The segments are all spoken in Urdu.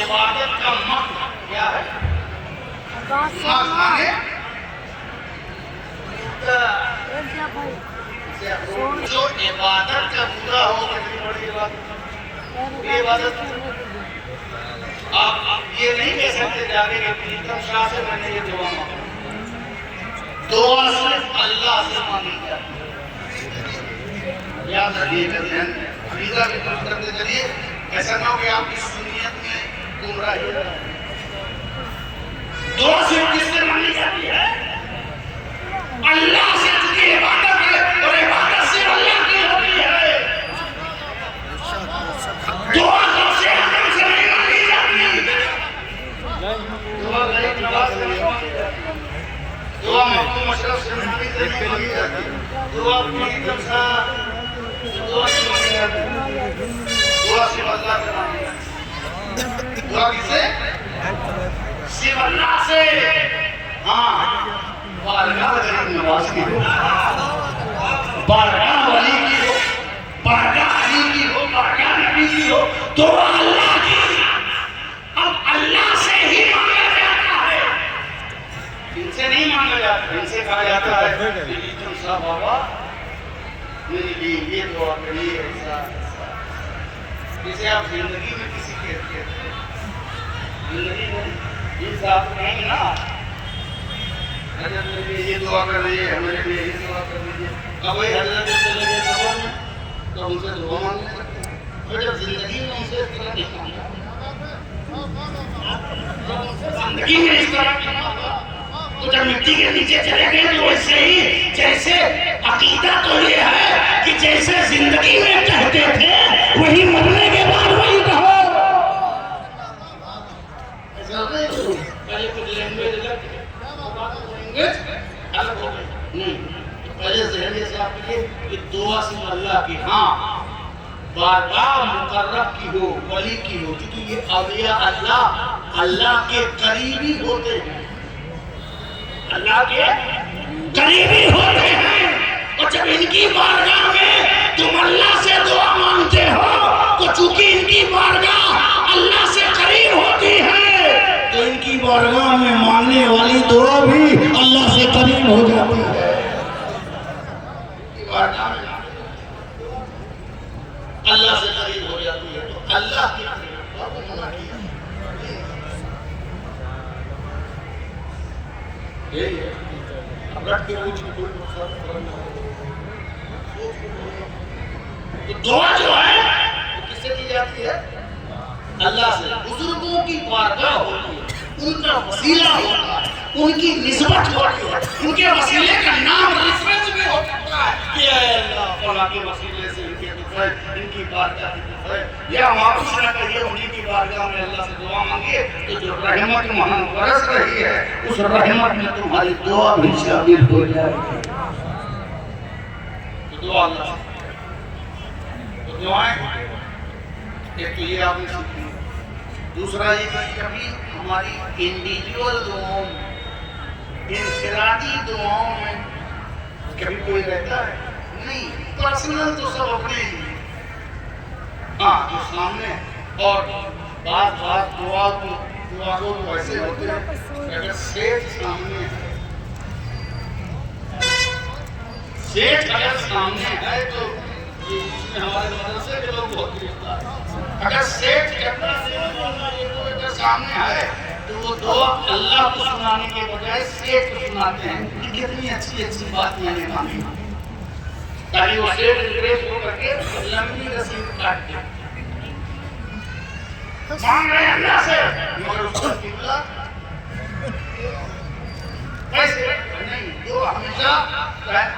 عبادت کا مقصد کیا ہے؟ جو عبادت کا پورا ہو کتنی بڑی عبادت، یہ عبادت آپ یہ نہیں کہہ سکتے جاگے کہ پریتم شاہ سے میں نے یہ دعا مانگا. دعا صرف اللہ سے مانگی جاتی ہے. یاد رکھیے گا ذہن میں فریضہ بھی درست کرتے چلیے، ایسا نہ ہو کہ آپ کی سنیت میں گمراہی ہے. دعا صرف کس سے مانگی جاتی ہے؟ اللہ سے. چونکہ عبادت ہے اور عبادت صرف اللہ کی ہوتی ہے. دعا کب سے حکم سے نہیں مانگی جاتی. دعا غریب نواز سے نہیں مانگی جاتی. دعا محبوب مشرف سے نہیں مانگی جاتی. دعا پریتم صاحب دعا سے مانگی جاتی. دعا صرف اللہ سے مانگی جاتی. دعا کس سے؟ صرف اللہ سے. ہاں بارگاہ غریب نواز کی ہو، بارگاہ ولی کی ہو، بارگاہ علی کی ہو، بارگاہ نبی کی ہو، دعا اللہ کی. اب اللہ سے ہی مانگا جاتا ہے، ان سے نہیں مانگا جاتا. ان سے کہا جاتا ہے پریتم صاحب بابا میرے لیے یہ دعا کریے ایسا ایسا. جسے آپ زندگی میں کسی کہتے ہیں زندگی میں یہ صاحب کہیں نا حضرت میرے لیے یہ دعا کر دیجیے، میرے لیے یہ دعا کر دیجیے. اب وہی حضرت چلے گئے سفر میں تو ان سے دعا مانگ سکتے ہیں. اور جب زندگی میں ان سے اس طرح نہیں مانگا، زندگی میں اس طرح نہیں مانگا تو جب مٹی کے نیچے چلے گئے تو ویسے ہی جیسے عقیدہ تو یہ ہے کہ جیسے زندگی میں کہتے تھے وہی مرنے کے بعد وہی کہو. پہلے کچھ لینگویج الگ ہو گئی. پہلے ذہنی سے آپ کے لیے دعا صرف اللہ کی. ہاں بارگاہ مقرب کی ہو، ولی کی ہو، کیونکہ یہ اولیاء اللہ کے قریبی ہوتے ہیں. اللہ کے قریبی ہوتے ہیں. اور جب ان کی بارگاہ میں تم اللہ سے دعا مانگتے ہو تو چونکہ ان کی بارگاہ اللہ سے قریب ہوتی ہے تو ان کی بارگاہ میں مانگنے والی دعا بھی اللہ سے قریب ہو جاتی ہے. اللہ سے قریب ہو جاتی ہے تو اللہ کی دعا جو ہے وہ کس سے کی جاتی ہے؟ اللہ سے. بزرگوں کی بارگاہ ہوتی ہے، ان کا وسیلہ ہوتا ہے، ان کی نسبت ہوتی ہے، ان کے وسیلے کا نام ریفرنس بھی ہو سکتا ہے کہ اے اللہ فلاں کے وسیلے سے ان کے دفعہ ان کی بارگاہ کی دفعہ یا واپس نہ کہیے انہیں کی بارگاہ میں اللہ سے دعا مانگیے تو جو رحمت وہاں برس رہی ہے اس رحمت میں تمہاری دعا بھی شامل ہو جائے گی. تو دعا اللہ سے. تو دعائیں ایک تو یہ آپ نے سیکھی. دوسرا یہ کہ کبھی ہماری انڈیویجول دعاؤں میں انفرادی دعاؤں میں کبھی کوئی رہتا ہے نہیں. پرسنل تو سب اپنے ہی ہاں جو سامنے. اور بعض دعا کو ویسے ہوتے ہیں اگر سیٹ سامنے ہے، سیٹ اگر سامنے ہے تو ہمارے مدرسے کے لوگ بہت گرفتار ہیں. اگر سیٹ اگر سامنے ہے تو وہ دعا اللہ کو سنانے کے بجائے سیٹ کو سناتے ہیں. کتنی اچھی بات میں نے مانی تاکہ وہ سیٹ انگریز ہو کر کے لمبی رسید کاٹ دے. مانگ رہے ہیں اللہ سے مگر اس کا قبلہ ایسے نہیں. جو ہمیشہ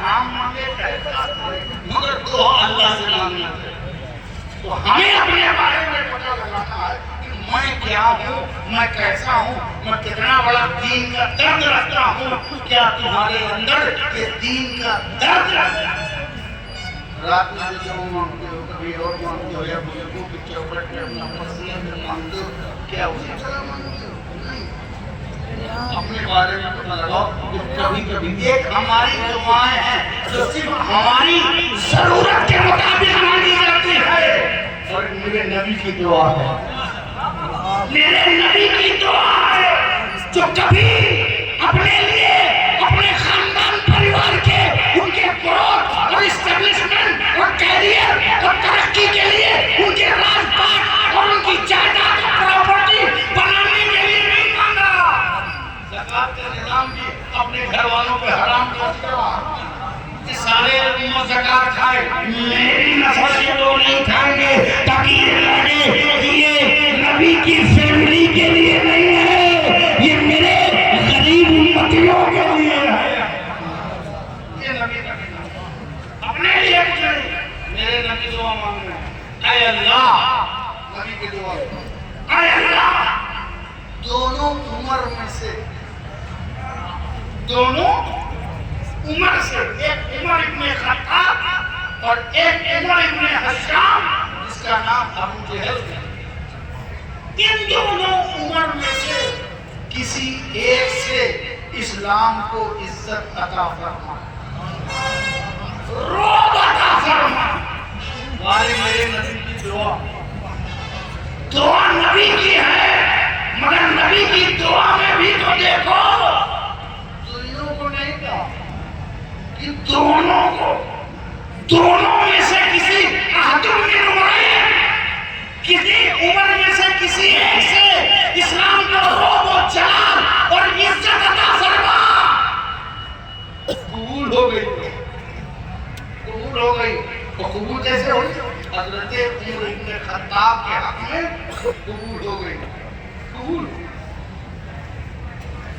عام مانگے مگر دعا اللہ سے مانگنا ہے. تو ہمیں اپنے بارے میں پتہ لگانا ہے کہ میں کیا ہوں، میں کیسا ہوں، میں کتنا بڑا دین کا درد رکھتا ہوں. کیا تمہارے اندر یہ دین کا درد رکھتا ہے؟ رات میں جو مانگتے ہو کبھی اور مانگتے ہو یا بزرگوں کی چوکٹ میں اپنا پسینے میں مانگتے ہو کیا اسی طرح مانگتے ہو؟ نہیں. اپنے بارے میں پتہ لگاؤ کہ کبھی ایک ہماری دعائیں ہیں جو صرف ہماری ضرورت کے مطابق مانگی جاتی ہے اور میرے نبی کی دعا ہے میرے نبی کی دعا ہے جو کبھی اپنے لیے اپنے خاندان پریوار کے ان کے گروتھ اور اسٹیبلشمنٹ اور کیریئر اور ترقی کے لیے ان کے راز پاٹ اور ان کی جائیداد اور پراپرٹی بنانے کے لیے نہیں مانگا. زکات کا نظام بھی اپنے گھر والوں پہ حرام کر دیا کہ سارے امت زکات کھائے. میری نسل کے لوگ نہیں کھائیں گے تاکہ یہ لگے کہ یہ نبی کی فیملی کے لیے نہیں ہے, یہ میرے غریب امتیوں کے لیے ہے. یہ نبی اپنے لیے کچھ نہیں, میرے نبی دعا مانگ رہے ہیں. اے اللہ, نبی کی دعا, اے اللہ دونوں عمر میں سے, دونوں عمر سے, ایک عمر ابن خطاب اور ایک عمر ابن حشام جس کا نام ابو جہل ہے, ان دونوں عمر میں سے کسی ایک سے اسلام کو عزت عطا فرما, روب عطا فرما. ہمارے میرے نبی کی دعا, دعا نبی کی ہے, مگر نبی کی دعا میں بھی تو دیکھو دنیا کو نہیں کہا کہ دونوں کو, دونوں میں سے کسی احد من عمرین, کسی عمر میں سے کسی ایک سے اسلام کا روب و جلال اور عزت عطا فرما. قبول ہو گئی, قبول ہو گئی. تو قبول کیسے ہوئی؟ حضرت عمر ابن خطاب کے حق میں قبول ہو گئی, قبول.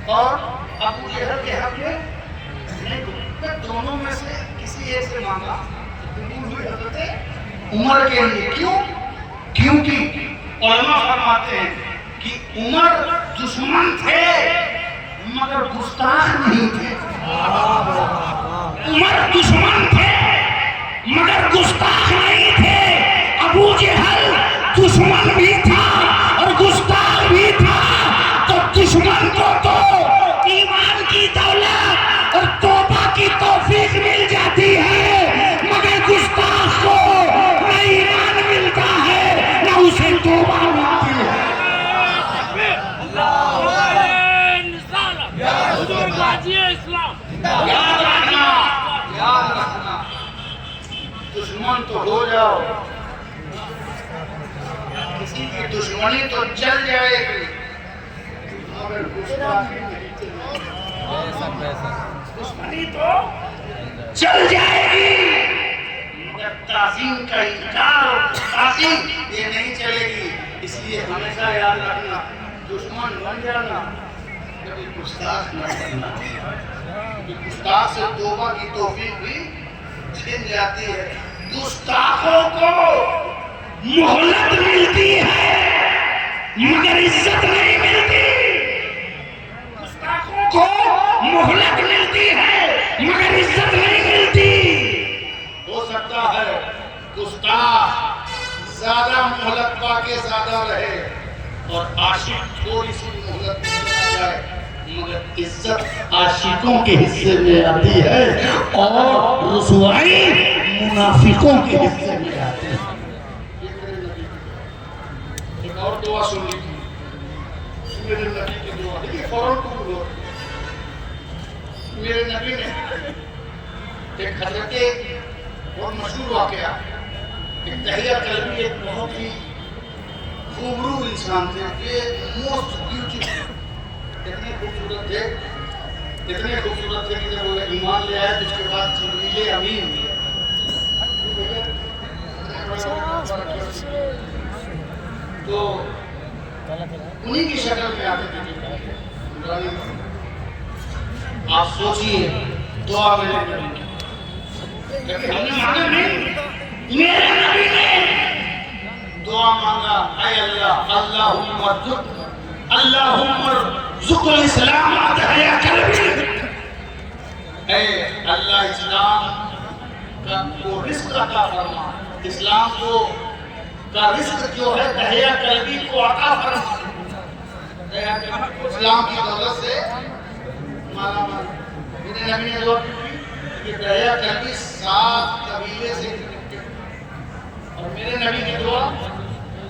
اور ابو جہل کے حق میں نہیں قبول. دونوں میں سے کسی ایک سے مانگا قبول ہوئی حضرت عمر کے لیے. کیوں؟ کیونکہ علماء فرماتے ہیں کہ عمر دشمن تھے مگر گستاخ نہیں تھے. عمر دشمن تھے مگر گستاخ نہیں تھے. ابو جہل دشمن بھی تھا اور گستاخ بھی تھا. تو دشمن کو تو ایمان کی دولت اور توبہ کی توفیق مل جاتی ہے, مگر گستاخ کو نہ ایمان ملتا ہے نہ اسے توبہ ملتی ہے. یاد رکھنا, یاد رکھنا, دشمن تو ہو جاؤ, کسی کی دشمنی تو چل جائے گی مگر گستاخی نہیں چلے گی. دشمنی تو چل جائے گی مگر تعظیم کا انکار اور تعظیم یہ نہیں چلے گی. اس لیے ہمیشہ یاد رکھنا, دشمن بن جانا کبھی گستاخ نہ بننا. گستاخ سے توبہ کی توفیق بھی چھن جاتی ہے. گستاخوں کو مہلت ملتی ہے مگر عزت نہیں ملتی. گستاخوں کو مہلت ملتی ہے مگر عزت نہیں ملتی. ہو سکتا ہے گستاخ زیادہ مہلت پا کے زیادہ رہے اور عاشق تھوڑی سی مہلت مل جائے, مگر عزت عاشقوں کے حصے میں آتی ہے اور رسوائی منافقوں کے حصے میں آتی ہے. ایک اور دعا سن لیجیے, میرے نبی کی دعا, دیکھیے فوراً قبول ہو. میرے نبی نے ایک حضرت بہت مشہور واقعہ, ایک دہیہ کلبی ایک بہت ہی خوبرو انسان تھے, یہ موسٹ بیوٹیفل, اتنے خوبصورت تھے, اتنے خوبصورت تھے کہ جب وہ ایمان لے آئے تو اس کے بعد جبریل امین ہوئے. تو انہی کی شکل میں آتے تھے. آپ سوچئے دعا میں ہم نے مانگا نہیں, میرے نبی نے دعا مانگا, اے اللہ اللہم ارزق الاسلام دہیا قلبی. اے اللہ اسلام کو رزق عطا فرما, اسلام کو کا رزق جو ہے دہیا قلبی کو عطا فرما. اسلام کی دولت سے مالا مال. میرے نبی نے دعا کی کہ دہیا قلبی 7 قبیلے سے کنیکٹڈ, اور میرے نبی کی دعا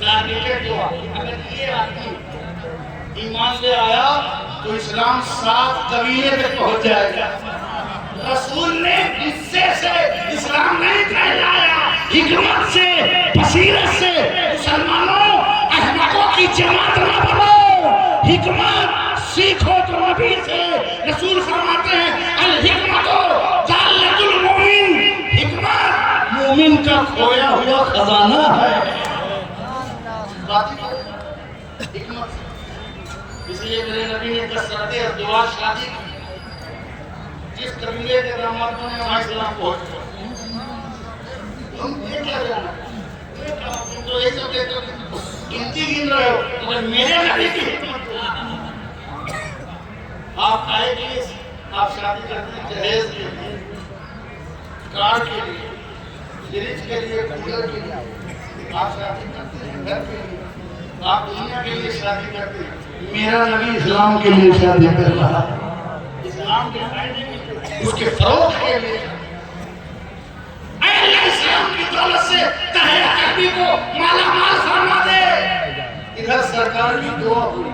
ڈائریکٹ دعا, اگر یہ کے آدمی ایمان لے آیا تو اسلام 7 قبیلے تک پہنچ جائے گا. رسول نے غصے سے اسلام نہیں پھیلایا، حکمت سے، بصیرت سے. مسلمانوں احمقوں کی جماعت نہ بنو، حکمت سیکھو تو نبی سے. رسول فرماتے ہیں الحکمت جالت المومن، حکمت مومن کا کھویا ہوا خزانہ ہے. حکمت. اس لیے میرے نبی نے کثرت ازدواج شادی کی. جس قبیلے کے دامادوں نے وہاں اسلام پہنچا. تم یہ کیا جانا؟ تم تو ایک سب دیکھو گنتی گن رہے ہو، مگر میرے نبی کی حکمت. آپ آئے گی، آپ شادی کرتے ہیں جہیز کے لیے، کار کے لیے، فریج کے لیے، کولر کے لیے. آپ شادی کرتے ہیں گھر کے لیے، آپ دنیا کے لیے شادی کرتے ہیں. میرا نبی اسلام کے لیے شادی کر رہا ہے، اسلام کے فائدے کے لیے، اس کے فروغ کے لیے. اے اللہ اسلام کی دولت سے تہیا قلبی کو مالا مال فرما دے. ادھر سرکار کی دعا ہوئی،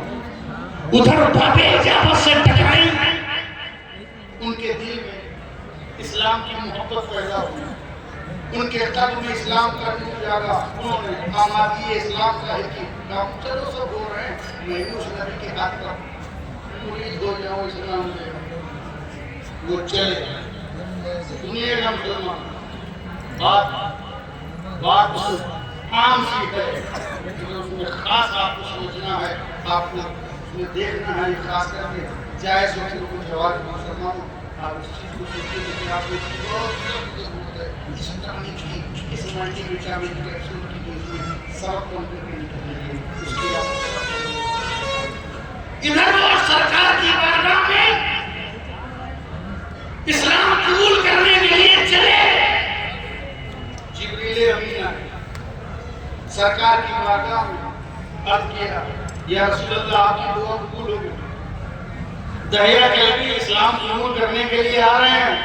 ادھر بابے اجابت سے ٹکرائی. ان کے دل میں اسلام کی محبت پیدا ہوئی، ان کے قلب میں اسلام کا نور جاگا. انہوں نے آمادی اسلام کا ہے کہ کام چلو سب ہو رہے ہیں، میں بھی اس نبی کے ہاتھ پر مرید ہو جاؤں اسلام میں. وہ چلے دنیا کا مسلمان. بات عام سی ہے لیکن اس میں خاص آپ کو سوچنا ہے، آپ کو اس میں دیکھنا ہے. خاص کر کے جائز ہو کہ کچھ جواب مسلمانوں آپ اس چیز کو سوچیے کہ آپ کو اس کہانی کی اس ملٹی وٹامن کیپسول کی جو اس میں سبق کمپلیٹ کرنے کے لیے اس کی آپ ادھر وہ سرکار کی بارگاہ میں اسلام قبول کرنے کے لیے چلے. جبریل امین آئے سرکار کی بارگاہ میں، عرض کیا یا رسول اللہ آپ کی دعا قبول ہو گئی. دہیا قلبی اسلام قبول کرنے کے لیے آ رہے ہیں،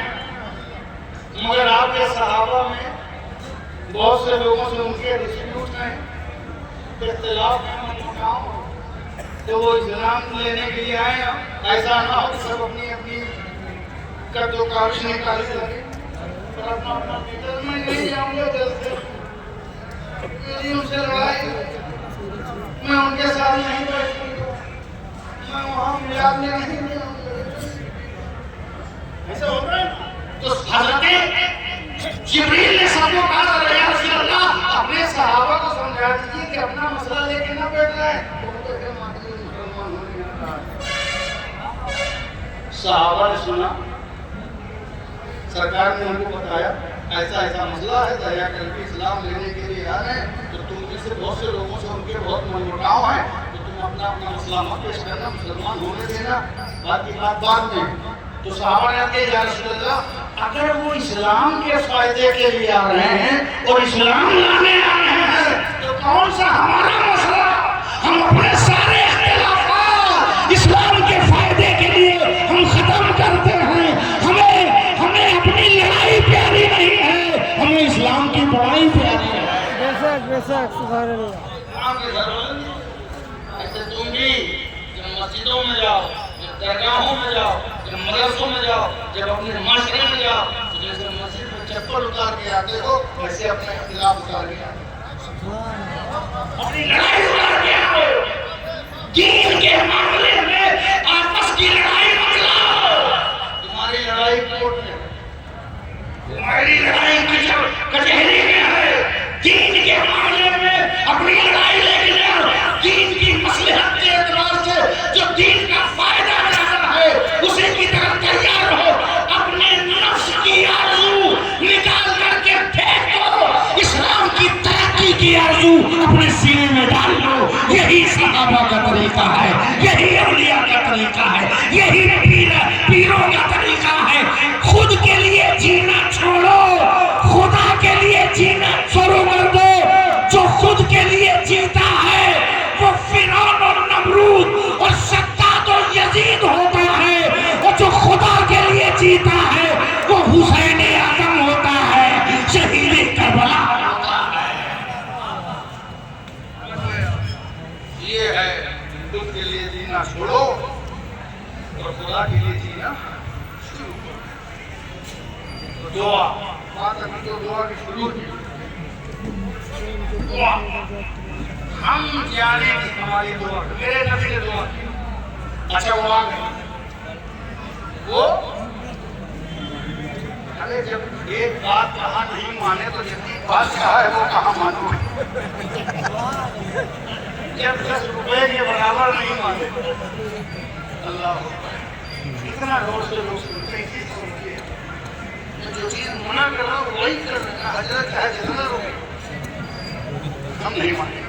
مگر آپ کے صحابہ میں بہت سے لوگوں سے ان کے ڈسپیوٹ ہیں، اختلاف ہیں، تو وہ اسلام لینے کے لیے آئے ہیں. ایسا نہ ہو کہ سب اپنی اپنی کد و کاوش نکالی لگے اور اپنا اپنا پیٹر میں نہیں جاؤں گا. جلد میری ان سے لڑائی، میں ان کے ساتھ نہیں بیٹھوں گا، میں وہاں میلاد میں نہیں جاؤں گا. ایسا ہو رہا ہے. تو حضرت جبریل نے سب کو کہا یا رسول اللہ اپنے صحابہ کو سمجھا دیجیے کہ اپنا مسئلہ لے کے نہ بیٹھ رہے ہیں. صحابہ نے سنا، سرکار نے ان کو بتایا ایسا ایسا مسئلہ ہے، دہیا قلبی اسلام لینے کے لیے آ رہے ہیں. تو تم میں سے بہت سے لوگوں سے ان کے بہت منمٹاؤ ہیں، تو تم اپنا اپنا مسئلہ مت پیش کرنا، مسلمان ہونے دینا، باقی بات بعد میں. تو صحابہ نے کہا یا رسول اللہ اگر وہ اسلام کے فائدے کے لیے آ رہے ہیں اور اسلام لانے آ رہے ہیں تو کون سا ہمارا مسئلہ؟ ہم اپنے سارے اختلافات اسلام کے فائدے کے لیے ہم ختم کرتے ہیں. ہمیں اپنی لڑائی پیاری نہیں ہے، ہمیں اسلام کی بڑائی پیاری ہے. بے شک سبحان اللہ. ایسے تم بھی جب مسجدوں میں جاؤ، جب درگاہوں میں جاؤ، جب مدرسوں میں جاؤ، جب اپنے معاشرے میں جاؤ، تو جیسے مسجد میں چپل اتار کے آتے ہو ویسے اپنے اختلاف اتار کے آتے ہو، اپنی لڑائی اتار کے آؤ. دین کے معاملے میں آپس کی لڑائی مت لاؤ. تمہاری لڑائی کورٹ میں، تمہاری لڑائی کچہری میں ہے. دین کے معاملے میں اپنی لڑائی لے کے جاؤ. دین کی مصلحت کے اعتبار سے جو دین کا فائدہ چاہتا ہے اسی کی طرف تیار ہو. اپنے نفس کی آرزو نکال کر کے پھینک دو، اسلام کی ترقی کی آرزو اپنے سینے میں ڈال لو. یہی صحابہ کا طریقہ ہے، یہی اولیاء کا طریقہ ہے، یہی پیروں کا طریقہ ہے. خود کے لیے جینا چھوڑو، خدا کے لیے جینا شروع کر دو. جو خود کے لیے جیتا ہے وہ فرعون اور نمرود اور شداد اور یزید ہوتا ہے، اور جو خدا کے لیے جیتا ہے وہ حسین اعظم ہوتا ہے، شہید کربلا ہوتا ہے. یہ ہے خود کے لیے جینا چھوڑو اور خدا کے لیے جینا شروع کرو. دعا بات ابھی تو دعا کی شروع کی. دعا ہم جانے کی ہماری دعا میرے نبی نے دعا کی. اچھا وہ آ گئے. وہ ارے جب ایک بات کہاں نہیں مانے تو جتنی بات کہا ہے وہ کہاں مانو. جب 10 روپے کے برابر نہیں مانے. اللہ اتنا زور سے لوگ سنتے ہیں. جو چیز منع کر رہا ہوں وہی کر رہا ہے. حضرت ہے جتنا روکے ہم نہیں مانیں.